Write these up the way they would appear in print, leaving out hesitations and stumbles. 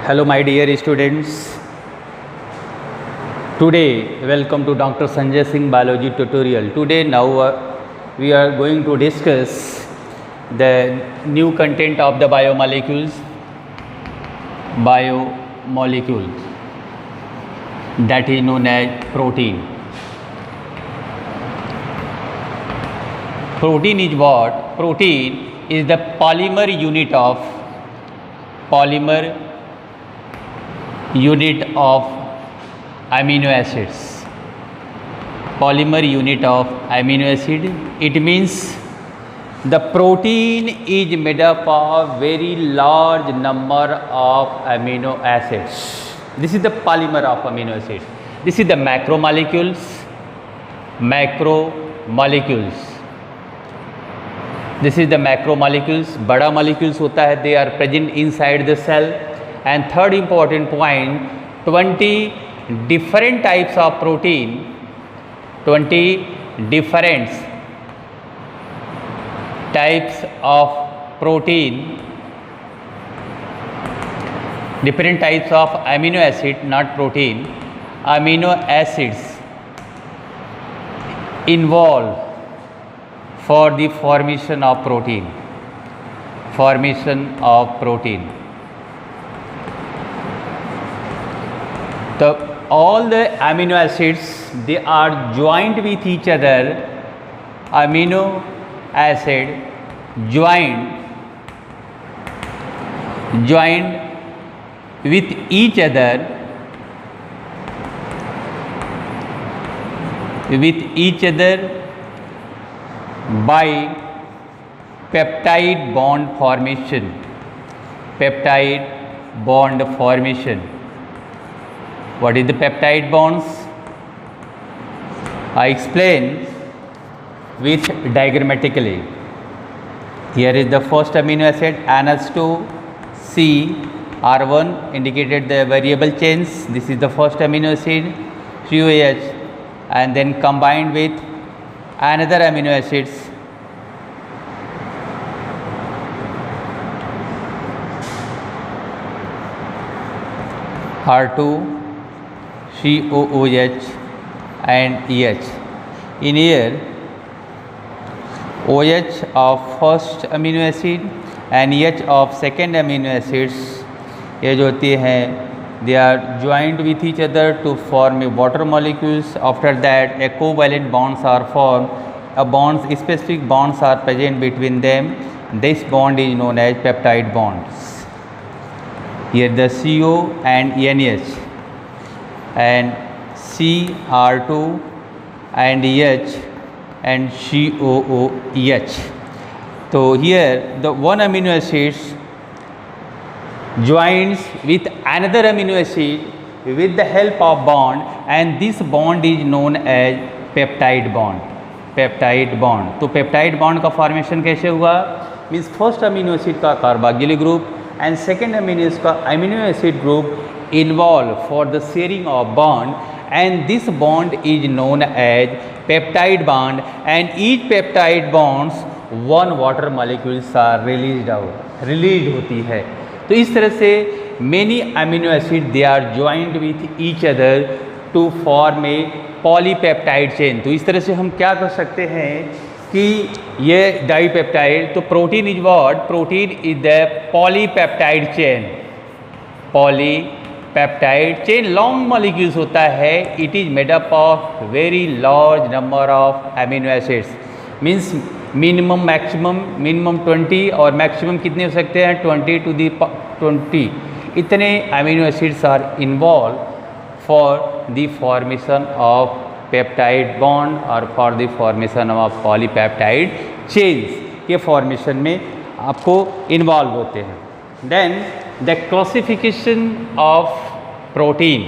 Hello my dear students. Today welcome to Dr. Sanjay Singh biology tutorial. Today we are going to discuss the new content of the biomolecules that is known as protein. Protein is what? Protein is the polymer unit of amino acids. Polymer unit of amino acid. It means the protein is made up of very large number of amino acids. This is the polymer of amino acid. This is the macromolecules. This is the macromolecules. बड़ा molecules होता है, they are present inside the cell. And third important point, 20 different types of protein, 20 different types of protein, different types of amino acid, not protein, amino acids involved for the formation of protein. So all the amino acids, they are joined with each other. Amino acid joined with each other by peptide bond formation. What is the peptide bonds? I explain with diagrammatically. Here is the first amino acid NH2CR1 indicated the variable chains. This is the first amino acid COH, and then combined with another amino acids R2COOH and EH. In here, OH of first amino acid and EH of second amino acids, ये जो होती हैं, they are joined with each other to form a water molecules. After that, a covalent bonds are formed. Specific bonds are present between them. This bond is known as peptide bonds. Here the CO and NH and CR2 and EH and COOH. So here the one amino acid joins with another amino acid with the help of bond, and this bond is known as peptide bond. तो peptide bond का formation कैसे हुआ? Means first amino acid का carboxylic group and second amino acid group involved for the sharing of bond, and this bond is known as peptide bond, and each peptide bonds one water molecules are released होती है. तो इस तरह से many amino acid they are joined with each other to form a polypeptide chain. तो इस तरह से हम क्या कर सकते हैं कि ये डाईपेप्टाइड, तो protein is what? Protein is the polypeptide chain long molecules होता है. It is made up of very large number of amino acids. Means minimum 20 और मैक्सिमम कितने हो सकते हैं? 20 to the 20. इतने amino acids are involve for the formation of peptide bond और for the formation of polypeptide chains के formation में आपको इन्वॉल्व होते हैं. Then the classification of protein.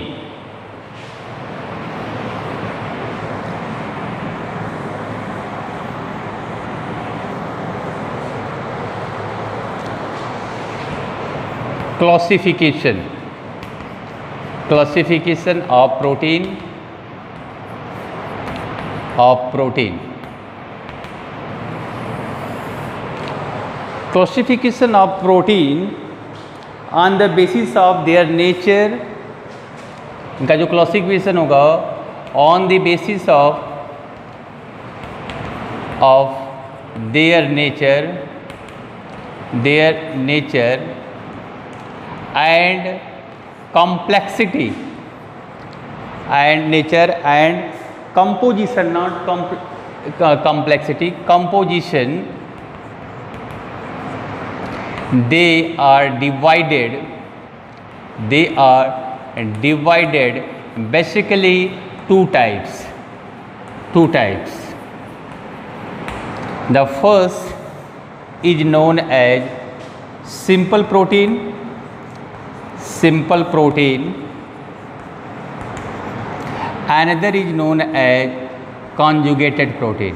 Classification of protein. Classification of protein on the basis of their nature, इनका जो classification होगा on the basis of their nature and complexity and nature and composition, not complexity, composition, they are divided basically two types. The first is known as simple protein. Another is known as conjugated protein.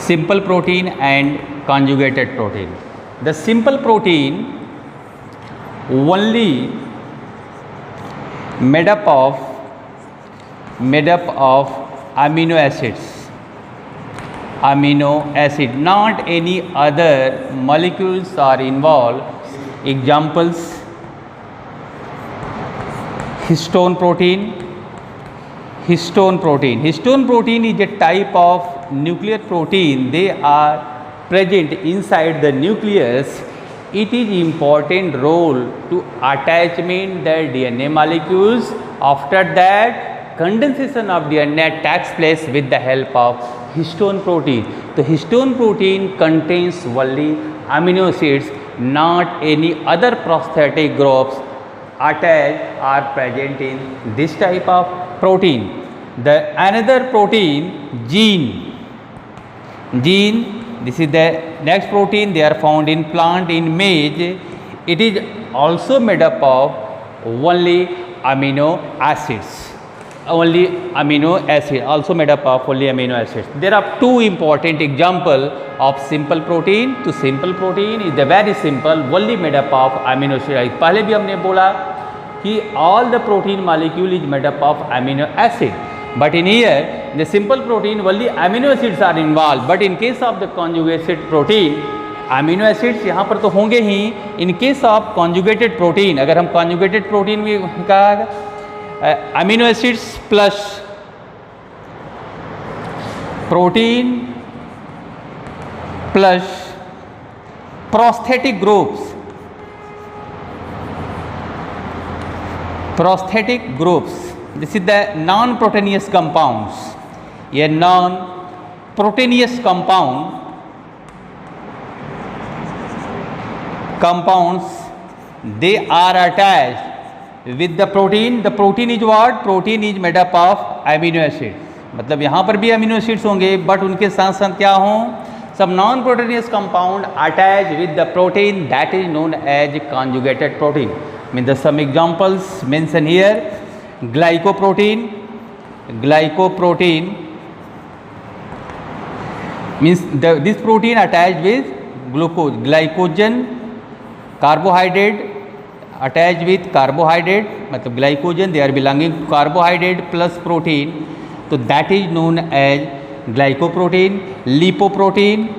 Simple protein and conjugated protein. The simple protein only made up of amino acid, not any other molecules are involved. Examples: histone protein. Histone protein is a type of nuclear protein. They are present inside the nucleus. It is important role to attachment the DNA molecules. After that, condensation of DNA takes place with the help of histone protein. So histone protein contains only amino acids, not any other prosthetic groups attached are present in this type of protein. The another protein, gene. This is the next protein. They are found in plant, in maize. It is also made up of only amino acids. Also made up of only amino acids. There are two important examples of simple protein. तो simple protein is the very simple, only made up of amino acids. पहले भी हमने बोला कि all the protein molecule is made up of amino acid, but in here the simple protein only amino acids are involved. But in case of the conjugated protein, amino acids यहाँ पर तो होंगे ही. In case of conjugated protein, अगर हम conjugated protein में कहा amino acids plus protein plus prosthetic groups. This is the non-proteinaceous compounds. A non-proteinaceous compounds, they are attached with the protein. The protein is what? Protein is made up of amino acids. मतलब यहाँ पर भी amino acids होंगे, but उनके साथ साथ क्या हों? Some non-proteinous compound attached with the protein, that is known as conjugated protein. I mean, the some examples mentioned here: glycoprotein means this protein attached with glucose. Glycogen, carbohydrate attached with carbohydrate, मतलब glycogen, they are belonging to carbohydrate plus protein, so that is known as glycoprotein. Lipoprotein,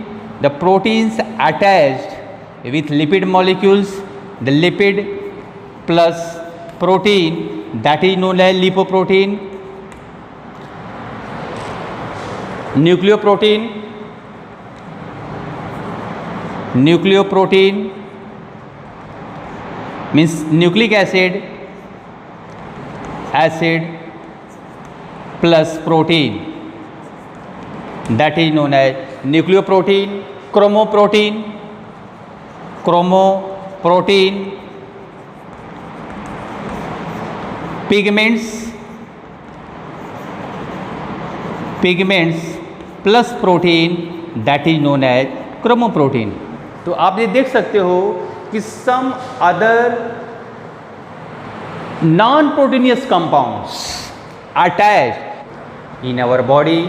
the proteins attached with lipid molecules, the lipid plus protein, that is known as lipoprotein. Nucleoprotein means nucleic acid plus protein, that is known as nucleoprotein. Chromoprotein, pigments plus protein, that is known as chromoprotein. तो आप ये देख सकते हो कि some other non-proteinous compounds attached in our body.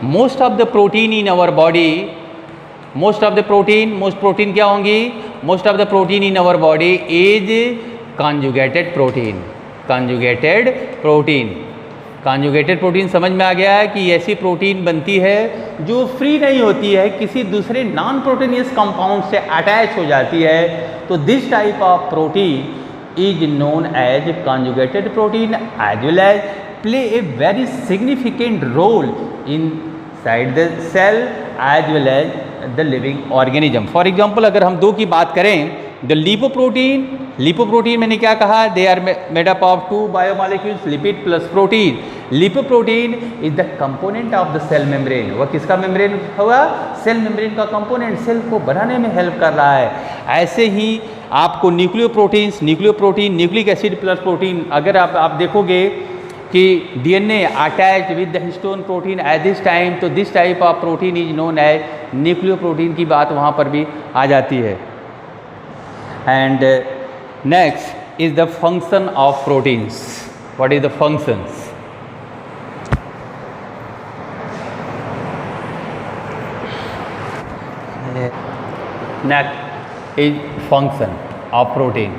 Most of the protein in our body, most protein क्या होंगी? Most of the protein in our body is conjugated protein. Conjugated protein समझ में आ गया है कि ऐसी प्रोटीन बनती है जो फ्री नहीं होती है, किसी दूसरे नॉन प्रोटीनियस कंपाउंड से अटैच हो जाती है। तो this type of protein is known as conjugated protein as well as play a very significant role inside the cell as well as the living organism. For example अगर हम दो की बात करें, द लिपोप्रोटीन मैंने क्या कहा, they are made up of 2 biomolecules lipid plus protein. Lipoprotein is the component of the cell membrane. वह किसका मेम्ब्रेन हुआ, सेल मेम्ब्रेन का कंपोनेंट, सेल को बनाने में हेल्प कर रहा है। ऐसे ही आपको nucleoprotein nucleic acid plus protein, अगर आप देखोगे कि DNA attach with the histone protein at this time, तो this type of protein is known as nucleoprotein की बात वहाँ पर भी आ जाती है। And next is the function of proteins. What is the functions? Next is function of protein.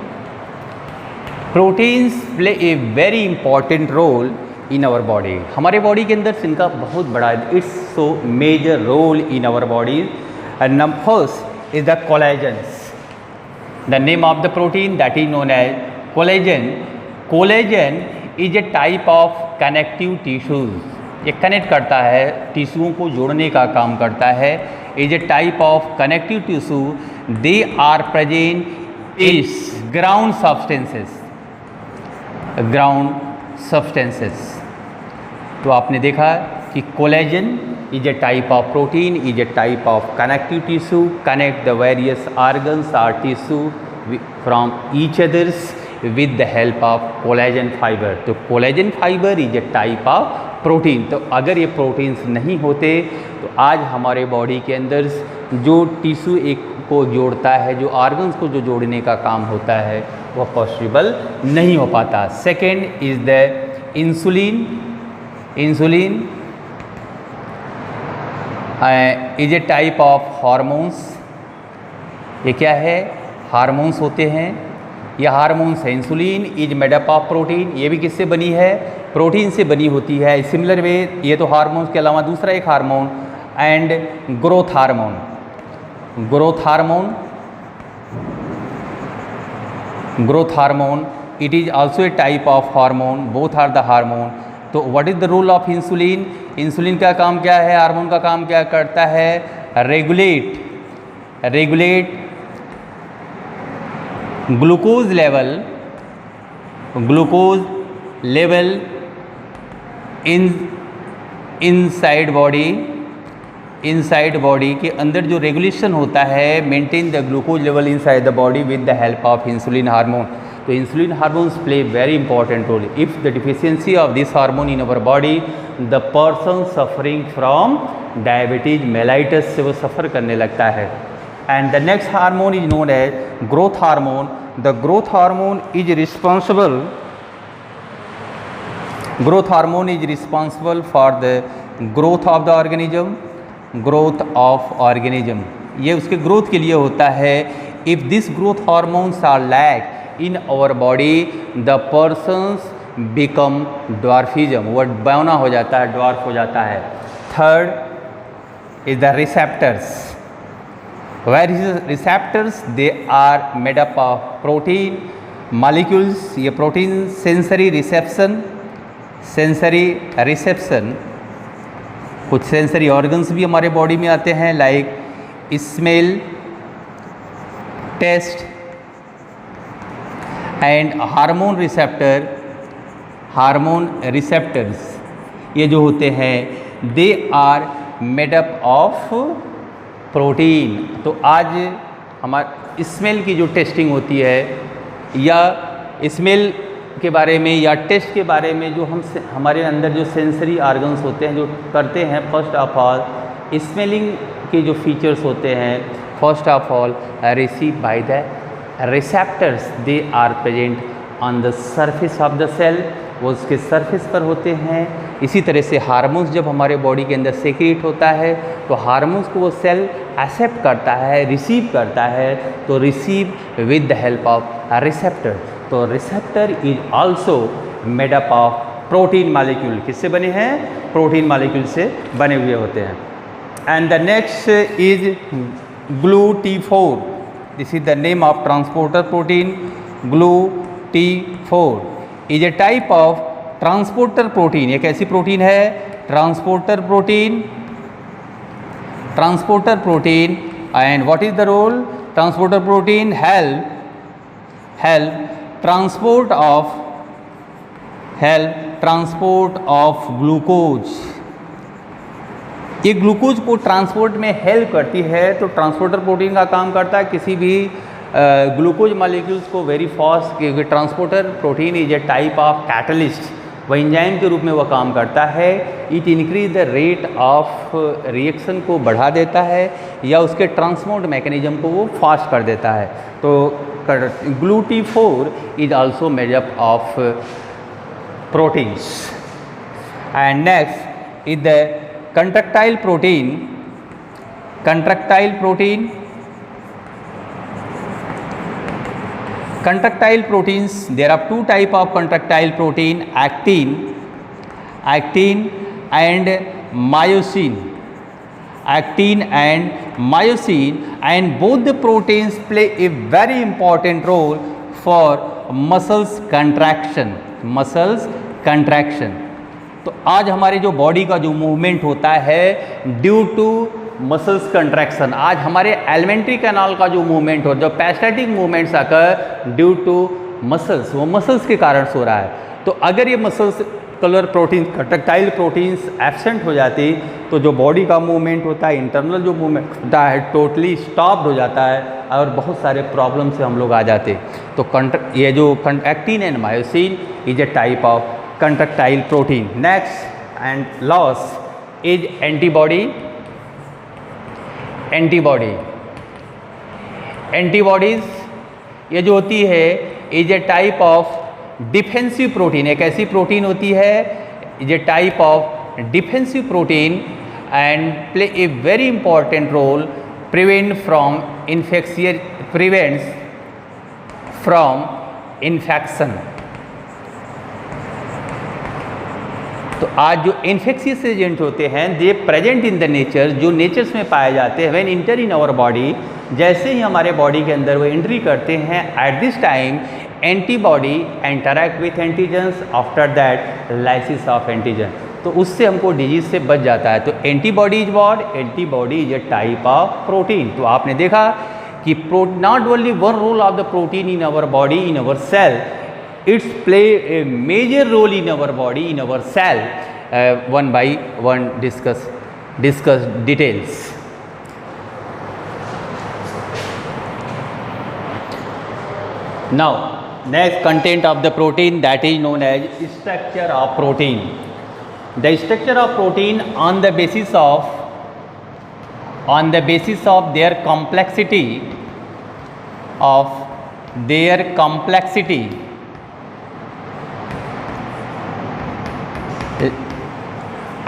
Proteins play a very important role in our body. हमारे body के अंदर इनका बहुत बड़ा, it's so major role in our body. And first is the collagens. The name of the protein that is known as collagen. Collagen is a type of connective tissues. ये connect करता है, टिश्यूओं को जोड़ने का काम करता है। Is a type of connective tissue. They are present is ground substances. तो आपने देखा कि collagen is a type of protein, is a type of connective tissue, connect the various organs or tissue from each others with the help of collagen fiber. तो collagen fiber is a type of protein। तो अगर ये proteins नहीं होते तो आज हमारे body के अंदर जो टिश्यू एक को जोड़ता है, जो ऑर्गन्स को जो जोड़ने का काम होता है, वह पॉसिबल नहीं हो पाता। Second is the insulin. Insulin is a type of hormones. ये क्या है, हार्मोन्स होते हैं, ये हार्मोन्स है। Insulin is made up of protein. ये भी किससे बनी है, प्रोटीन से बनी होती है। सिमिलर वे ये तो हार्मोन्स के अलावा दूसरा एक hormone and growth hormone. Growth hormone it is also a type of hormone, both are the hormone. तो what is the role of insulin? Insulin का काम क्या है, हार्मोन का काम क्या करता है, regulate glucose level inside body के अंदर जो रेगुलेशन होता है, maintain the glucose level inside the body with the help of insulin hormone. तो insulin hormones play very important role. If the deficiency of this hormone in our body, the person suffering from diabetes mellitus से वो suffer करने लगता है। And the next hormone is known as growth hormone. The growth hormone is responsible for the growth of the organism. ये उसके growth के लिए होता है। If this growth hormones are lack in our body, the persons become dwarfism। वो बौना हो जाता है, ड्वार्फ हो जाता है। Third is the receptors. Where is receptors? They are made up of protein molecules. ये प्रोटीन सेंसरी रिसेप्शन, कुछ सेंसरी ऑर्गन्स भी हमारे बॉडी में आते हैं, like smell, taste and hormone receptors. ये जो होते हैं they are made up of protein. तो आज हमारे स्मेल की जो टेस्टिंग होती है, या स्मेल के बारे में या टेस्ट के बारे में, जो हमारे अंदर जो सेंसरी ऑर्गन्स होते हैं जो करते हैं, फर्स्ट ऑफ ऑल स्मेलिंग के जो फीचर्स होते हैं, first of all receive by the receptors. They are present on the surface of the cell, वो उसके सरफेस पर होते हैं। इसी तरह से हार्मोन्स जब हमारे बॉडी के अंदर सेक्रेट होता है तो हार्मोन्स को वो सेल एक्सेप्ट करता है, रिसीव करता है। तो receive with the help of receptor. तो receptor is also made up of protein molecule किससे बने हैं? प्रोटीन मालिक्यूल से बने हुए होते हैं। And the next is GLUT4। This is the name of transporter protein. GLUT4 is a type of transporter protein. एक ऐसी प्रोटीन है transporter protein. Transporter protein and what is the role? Transporter protein help transport of glucose. ये glucose को transport में help करती है। तो transporter protein का काम करता है किसी भी ग्लूकोज मॉलिक्यूल्स को वेरी फास्ट, क्योंकि transporter protein is a type of catalyst, वह एंजाइम के रूप में वह काम करता है। It increase the rate of reaction को बढ़ा देता है या उसके ट्रांसपोर्ट मैकेनिज्म को वो फास्ट कर देता है। तो GLUT4 is also made up of proteins. And next is the contractile protein. Contractile proteins, there are two type of contractile protein, actin and myosin. Actin and myosin, and both the proteins play a very important role for muscles contraction. तो आज हमारे जो body का जो movement होता है due to muscles contraction, आज हमारे एलिमेंट्री कैनाल का जो मूवमेंट हो, जो पेरिस्टैटिक मूवमेंट्स आकर ड्यू टू मसल्स, वो मसल्स के कारण हो रहा है। तो अगर ये muscles colour protein, contractile proteins absent हो जाती तो जो बॉडी का मूवमेंट होता है, इंटरनल जो मूवमेंट होता है, टोटली स्टॉप्ड हो जाता है और बहुत सारे प्रॉब्लम से हम लोग आ जाते। तो ये जो actin and myosin is a type of contractile protein. Next and loss is antibodies ये जो होती है is a type of defensive protein. एक ऐसी प्रोटीन होती है is a type of defensive protein and play a very important role prevents from infection. तो आज जो इन्फेक्शियस एजेंट होते हैं they present in the nature, जो नेचर्स में पाए जाते हैं, when enter in our body, जैसे ही हमारे बॉडी के अंदर वो एंट्री करते हैं, at this time antibody interact with antigens, after that lysis of antigen, तो उससे हमको डिजीज से बच जाता है। तो antibody is what? Antibody is a type of protein. तो आपने देखा कि not only one role of the protein in our body, in our cell, it's play a major role in our body, in our cell. One by one discuss details. Now next content of the protein, that is known as structure of protein. The structure of protein on the basis of their complexity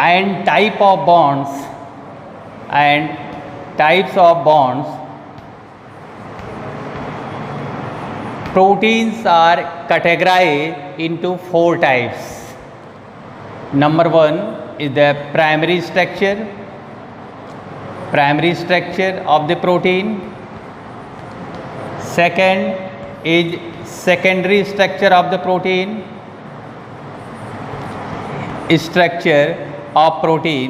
and types of bonds, proteins are categorized into 4 types. Number 1 is the primary structure of the protein. Second is secondary structure of the protein, structure of protein,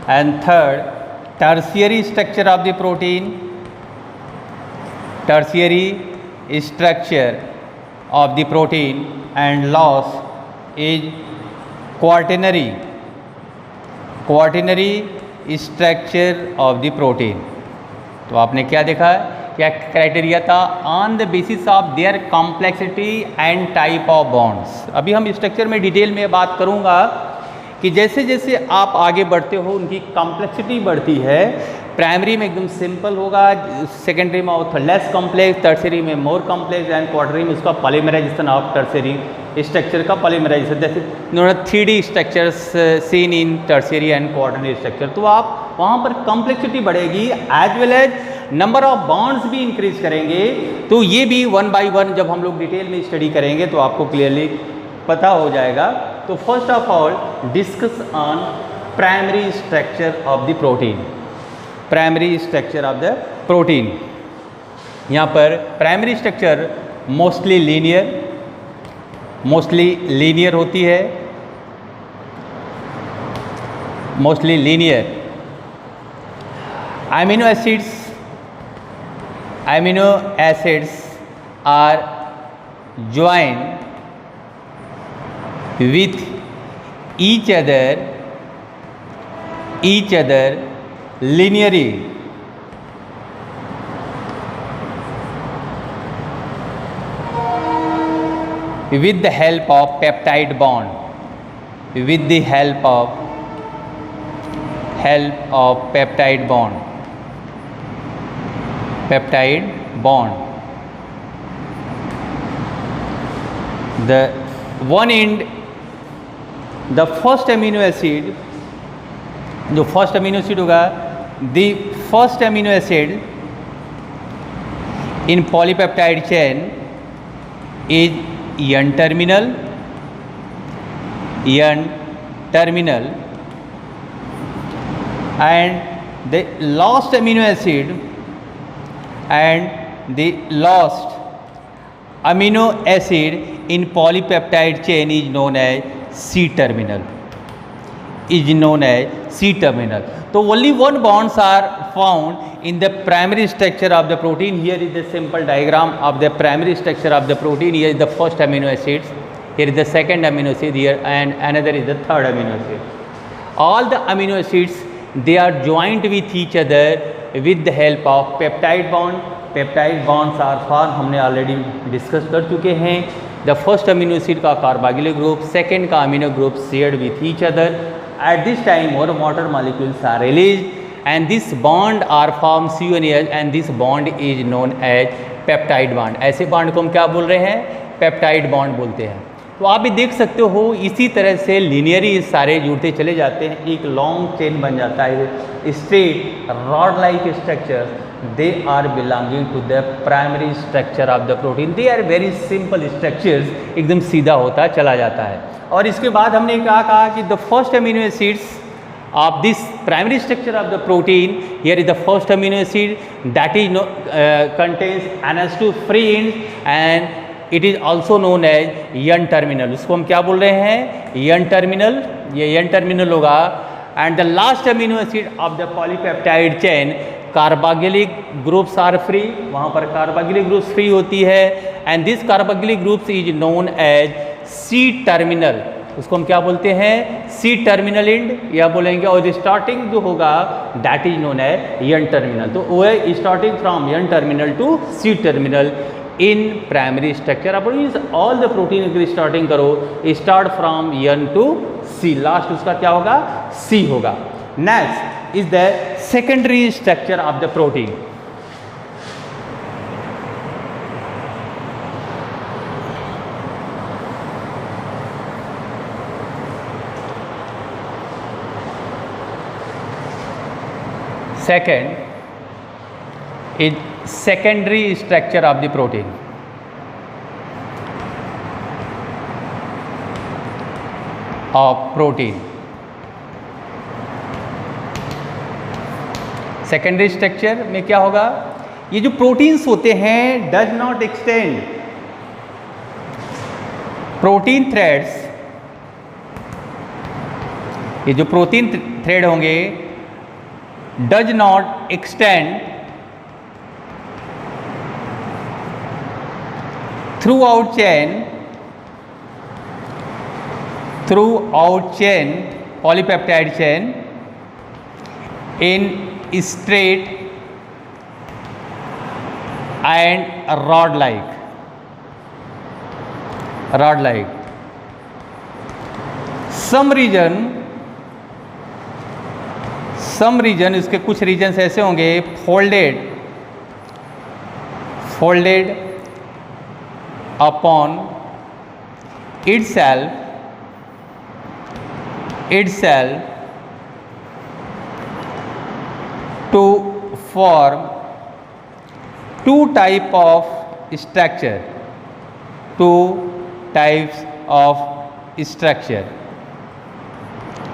and third tertiary structure of the protein, and last is quaternary structure of the protein. तो आपने क्या देखा, क्या criteria था? On the basis of their complexity and type of bonds. अभी हम structure में detail में बात करूंगा कि जैसे जैसे आप आगे बढ़ते हो उनकी कॉम्प्लेक्सिटी बढ़ती है। प्राइमरी में एकदम सिंपल होगा, सेकेंडरी में लेस कॉम्प्लेक्स, टर्सरी में मोर कॉम्प्लेक्स, एंड क्वार्टरी में उसका पॉलीमराइजेशन ऑफ टर्सरी स्ट्रक्चर का पॉलीमराइजेशन, जैसे 3D structures seen in tertiary and quaternary structure. तो आप वहाँ पर कॉम्प्लेक्सिटी बढ़ेगी as well as number of bonds भी इंक्रीज करेंगे। तो ये भी 1 by 1 जब हम लोग डिटेल में स्टडी करेंगे तो आपको क्लियरली पता हो जाएगा। तो first of all discuss on primary structure of the protein. Primary structure of the protein, यहाँ पर प्राइमरी स्ट्रक्चर मोस्टली लीनियर होती है, mostly linear. amino acids are joined with each other linearly with the help of peptide bond, with the help of peptide bond. The one end, the first amino acid, जो first amino acid होगा, the first amino acid in polypeptide chain is N terminal, and the last amino acid in polypeptide chain is known as C terminal. So only one bonds are found in the primary structure of the protein. Here is the simple diagram of the primary structure of the protein. Here is the first amino acid, here is the second amino acid, here and another is the third amino acid. All the amino acids, they are joined with each other with the help of peptide bond. Peptide bonds are formed, हमने already discuss कर चुके हैं. The first amino acid का carboxylic group, second का amino group shared with each other. At this time more water molecules are released and this bond are formed CONH and this bond is known as peptide bond. ऐसे bond को हम क्या बोल रहे हैं? peptide bond बोलते हैं. तो आप भी देख सकते हो इसी तरह से लीनियरली सारे जुड़ते चले जाते हैं, एक लॉन्ग चेन बन जाता है. Straight rod like structure, they are belonging to the primary structure of the protein. They are very simple structures, एकदम सीधा होता चला जाता है. और इसके बाद हमने कहा कि the first amino acids of this primary structure of the protein, here is the first amino acid that is contains NH2 free ends and it is also known as N terminal. उसको हम क्या बोल रहे हैं? N terminal. ये N terminal होगा. And the last amino acid of the polypeptide chain, carboxylic groups are free, वहाँ पर कार्बोक्सिलिक ग्रुप्स फ्री होती है and this carboxylic groups is known as C terminal. उसको हम क्या बोलते हैं? C terminal end या बोलेंगे. और स्टार्टिंग जो होगा that is known as N terminal. तो वो है starting from N terminal to C terminal in primary structure. आप ऑल द प्रोटीन की स्टार्टिंग करो, start from N to C, last उसका क्या होगा? C होगा. Next is the secondary structure of the protein. Second is secondary structure of the protein. Secondary structure में क्या होगा? ये जो प्रोटीन्स होते हैं does not extend. Protein threads, ये जो प्रोटीन थ्रेड होंगे does not extend throughout chain polypeptide chain in straight and rod like. some region, इसके कुछ रीजन्स ऐसे होंगे folded upon itself to form two types of structure,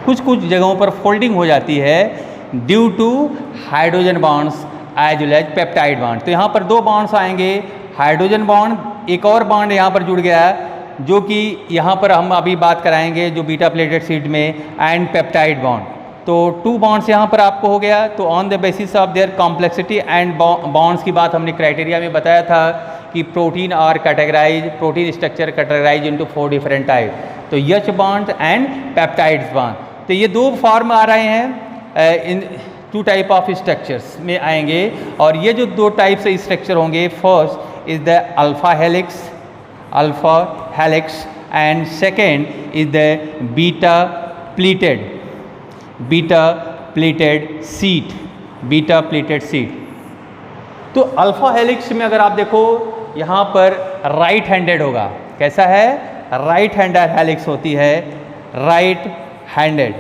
कुछ कुछ जगहों पर फोल्डिंग हो जाती है due to hydrogen bonds as well as peptide bond. तो यहाँ पर दो बॉन्ड्स आएंगे, हाइड्रोजन बॉन्ड, एक और बॉन्ड यहाँ पर जुड़ गया जो कि यहाँ पर हम अभी बात कराएंगे जो बीटा प्लेटेड शीट में, एंड पेप्टाइड बॉन्ड। तो टू बॉन्ड्स यहाँ पर आपको हो गया। तो on the basis of their complexity and bonds की बात हमने क्राइटेरिया में बताया था कि protein are categorize, protein structure categorize into 4 different type, तो H bond and peptides bond. तो ये दो फॉर्म आ रहे हैं इन 2 टाइप ऑफ स्ट्रक्चर्स में आएंगे, और ये जो 2 टाइप से स्ट्रक्चर होंगे, first is the alpha helix and second is the beta pleated seat. तो अल्फा हेलिक्स में अगर आप देखो यहाँ पर राइट हैंडेड होगा, कैसा है, राइट हैंडेड हेलिक्स होती है, राइट हैंडेड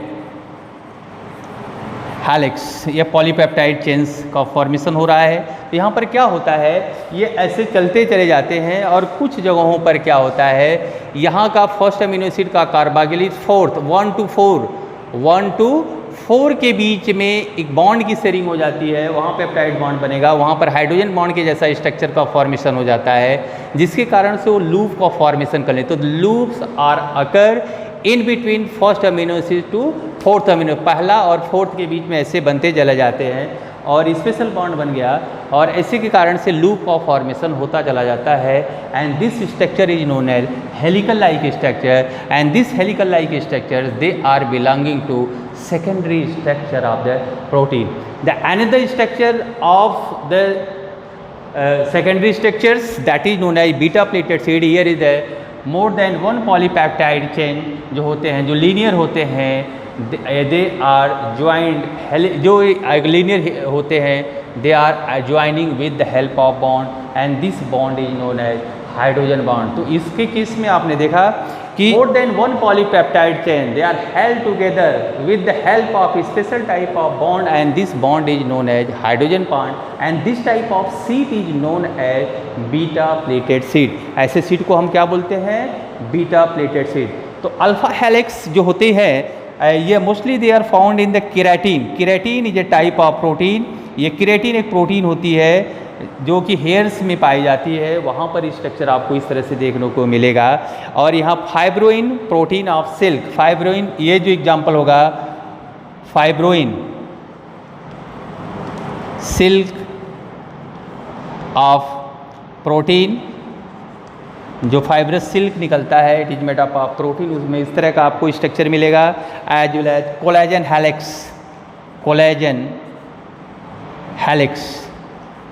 हेलिक्स। ये पॉलीपेप्टाइड चेन्स का फॉर्मेशन हो रहा है। तो यहाँ पर क्या होता है, ये ऐसे चलते चले जाते हैं, और कुछ जगहों पर क्या होता है, यहाँ का फर्स्ट अमीनो एसिड का कार्बोक्सिलिक फोर्थ 1 to 4 के बीच में एक बॉन्ड की शेयरिंग हो जाती है, वहाँ पेप्टाइड बॉन्ड बनेगा, वहाँ पर हाइड्रोजन बॉन्ड के जैसा स्ट्रक्चर का फॉर्मेशन हो जाता है, जिसके कारण से वो लूप का फॉर्मेशन कर ले। तो loops are occur in between first amino acid to fourth amino, पहला और फोर्थ के बीच में ऐसे बनते चले जाते हैं, और स्पेशल बॉन्ड बन गया, और ऐसे के कारण से लूप का फॉर्मेशन होता चला जाता है। And this structure is known as helical like structure, and this helical like structure they are belonging to secondary structure of the protein. The another structure of the secondary structures that is known as beta plated seed. Here is the more than one polypeptide chain जो होते हैं, जो linear होते हैं, they are joined, जो linear होते हैं, they are joining with the help of bond, and this bond is known as hydrogen bond. तो इसके केस में आपने देखा कि more than one polypeptide chain they are held together with the help of special type of bond, and this bond is known as hydrogen bond, and this type of sheet is known as beta pleated sheet. ऐसे sheet को हम क्या बोलते हैं, beta pleated sheet. तो alpha helix जो होते हैं ये mostly they are found in the keratin is a type of protein. ये केराटिन एक प्रोटीन होती है जो कि हेयर्स में पाई जाती है, वहाँ पर स्ट्रक्चर आपको इस तरह से देखने को मिलेगा। और यहाँ fibroin protein of silk, fibroin ये जो एग्जांपल होगा, फाइब्रोइन सिल्क ऑफ प्रोटीन, जो फाइब्रस सिल्क निकलता है, it is made up of protein, उसमें इस तरह का आपको स्ट्रक्चर मिलेगा। As well as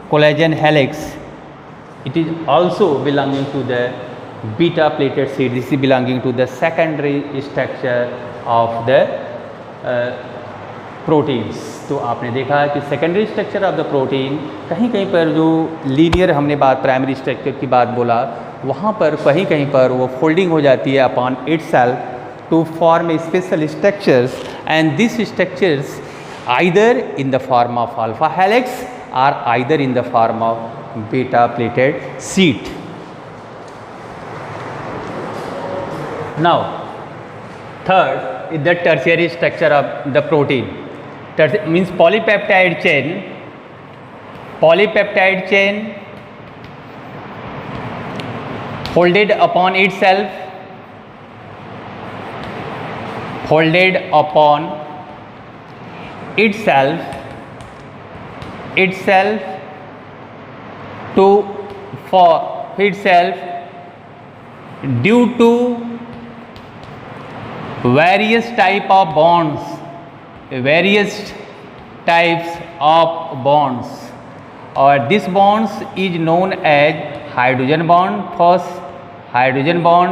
collagen helix, it is also belonging to the beta plated seed. This is belonging to the secondary structure of the proteins. तो आपने देखा कि secondary structure of the protein, कहीं कहीं पर जो लीनियर हमने बात प्राइमरी स्ट्रक्चर की बात बोला, वहाँ पर कहीं कहीं पर वो फोल्डिंग हो जाती है upon itself to form special structures, and this structures either in the form of alpha helix or either in the form of beta plated sheet. Now third is the tertiary structure of the protein. Means polypeptide chain folded upon itself to for itself due to various types of bonds, or this bonds is known as hydrogen bond, first hydrogen bond,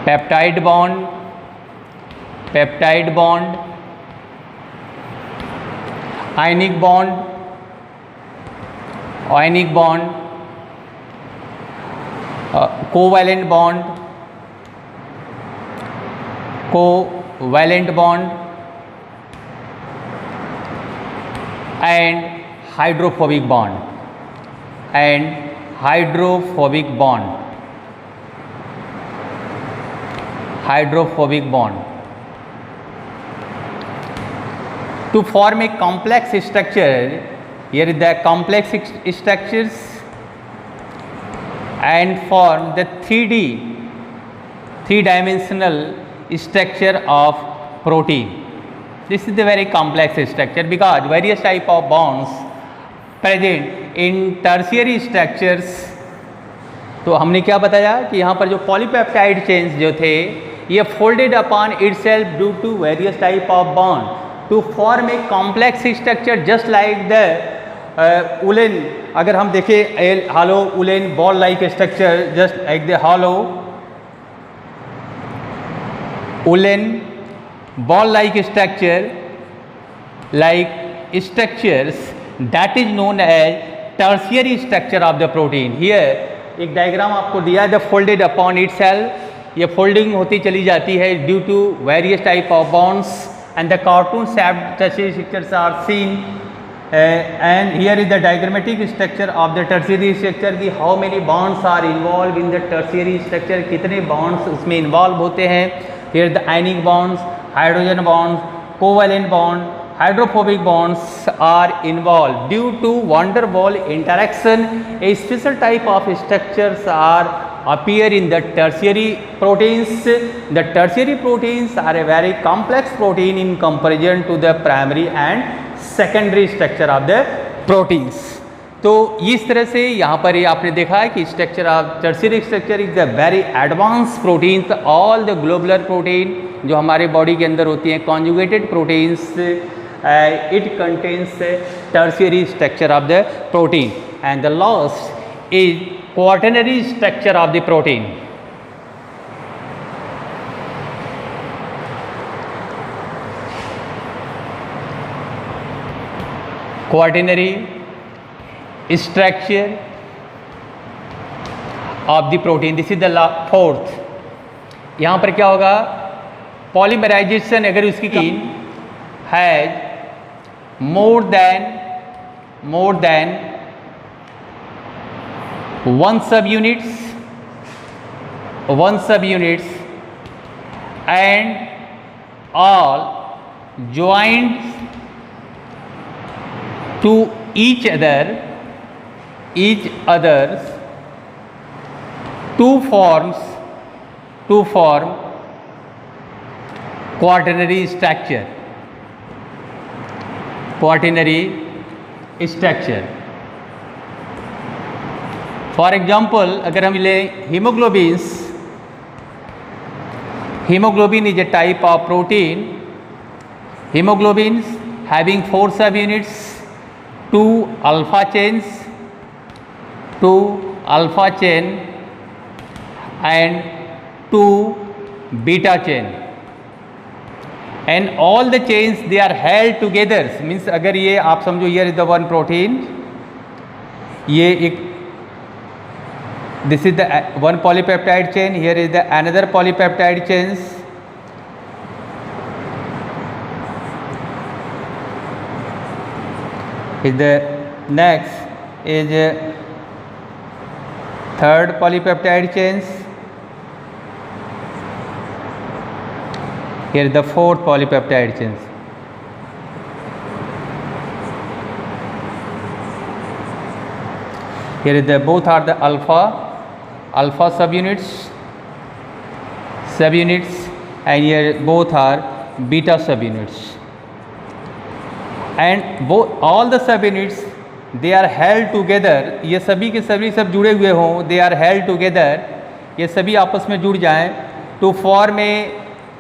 peptide bond, ionic bond, covalent bond, and hydrophobic bond. hydrophobic bond. To form a complex structure, here is the complex structures and form the 3D-dimensional structure of protein. This is the very complex structure because various type of bonds present in tertiary structures. तो हमने क्या बताया कि यहाँ पर जो polypeptide chains जो थे ये folded upon itself due to various type of bond to form a complex structure just like the woollen. अगर हम देखें hollow woollen ball like structure just like the hollow woollen ball like structure like structures that is known as tertiary structure of the protein. Here एक diagram आपको दिया है, the folded upon itself, ये folding होती चली जाती है due to various type of bonds and the cartoon shaped tertiary structures are seen and here is the diagrammatic structure of the tertiary structure की how many bonds are involved in the tertiary structure, कितने bonds उसमें involve होते हैं. Here the ionic bonds, hydrogen bonds, covalent bond, hydrophobic bonds are involved. Due to van der Waals interaction, a special type of structures are appear in the tertiary proteins. The tertiary proteins are a very complex protein in comparison to the primary and secondary structure of the proteins. तो इस तरह से यहाँ पर ये आपने देखा है कि structure of tertiary structure is the very advance proteins. All the globular protein जो हमारे बॉडी के अंदर होती हैं conjugated proteins, it contains tertiary structure of the protein and the last is quaternary structure of the protein. Quaternary structure of the protein. This is the fourth. यहाँ पर क्या होगा, पॉलीमराइजेशन अगर उसकी has more than one subunits and all joined to each others to form quaternary structure. For example अगर हम ले haemoglobin is a type of protein. Haemoglobin having 4 subunits, 2 alpha chain and 2 beta chain and all the chains they are held together. means अगर ये आप समझो here is the one protein, ये एक this is the one polypeptide chain, here is the another polypeptide chains. Is the next is third polypeptide chains. Here is the fourth polypeptide chains. Here is the both are the alpha subunits and here both are beta subunits and both all the subunits they are held together. ये सभी के सभी सब जुड़े हुए हों, they are held together, ये सभी आपस में जुड़ जाएं to form a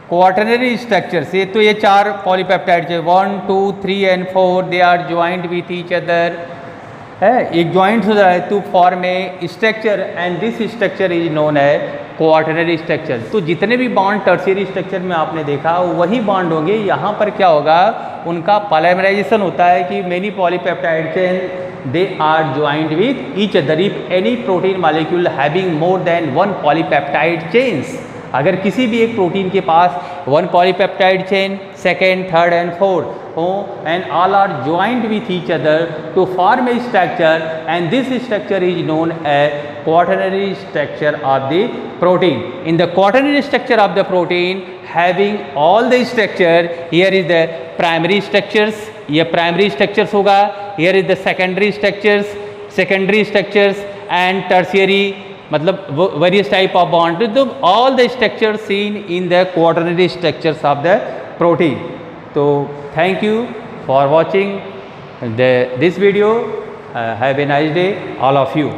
quaternary structure. से तो ये 4 पॉलीपेप्टाइड है 1, 2, 3 and 4 they are joined with each other है, एक जॉइंट हो जाए to form a structure and this structure is known है क्वाटरनरी स्ट्रक्चर. तो जितने भी बॉन्ड टर्शियरी स्ट्रक्चर में आपने देखा वही बॉन्ड होंगे. यहाँ पर क्या होगा, उनका पॉलीमराइजेशन होता है कि many polypeptide chain they are joint with each other. If any protein molecule having more than 1 polypeptide chains, अगर किसी भी एक प्रोटीन के पास 1 polypeptide chain, second, third and fourth हो and all are joint with each other to form a structure and this structure is known as quaternary structure of the protein. In the quaternary structure of the protein, having all the structure, here is the primary structures, ये primary structures होगा, here is the secondary structures and tertiary, मतलब various type of bond. तो all the structures seen in the quaternary structures of the protein. So thank you for watching this video. Have a nice day, all of you.